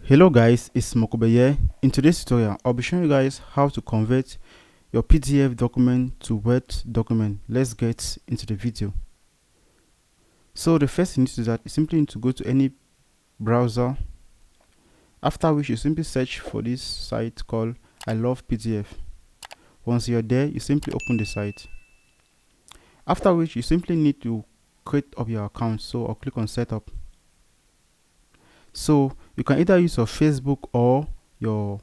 Hello guys, it's Mokobe here. In today's tutorial, I'll be showing you guys how to convert your PDF document to Word document. Let's get into the video. So the first thing you need to do that is simply need to go to any browser, after which you simply search for this site called I Love PDF. Once you're there, you simply open the site. After which you simply need to create up your account. So I'll click on setup. So you can either use your Facebook or your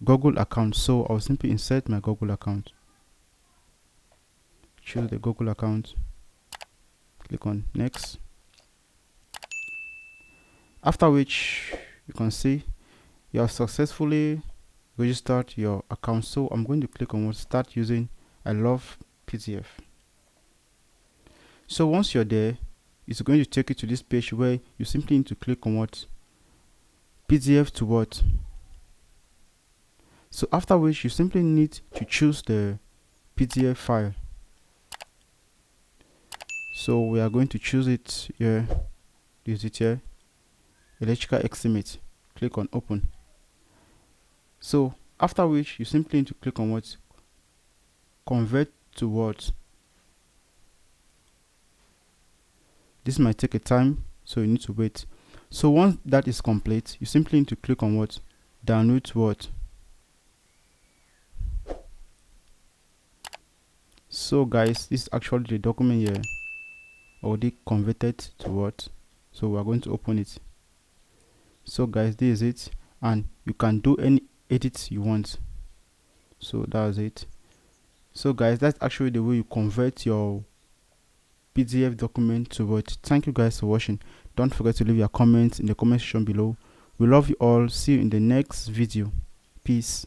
Google account. So I'll simply insert my Google account. Choose the Google account. Click on next. After which you can see you have successfully registered your account. So I'm going to click on start using I Love PDF. So once you're there, it's going to take you to this page where you simply need to click on PDF to Word. So after which you simply need to choose the PDF file. So we are going to choose it here. Use it here. Electrical estimate. Click on open. So after which you simply need to click on convert to Word. This might take a time, so you need to wait. So once that is complete, you simply need to click on download Word. So guys, this is actually the document here already converted to Word. So we are going to open it. So guys, this is it, and you can do any edits you want. So that's it. So guys, that's actually the way you convert your PDF document to Word. Thank you guys for watching. Don't forget to leave your comments in the comment section below. We love you all. See you in the next video. Peace.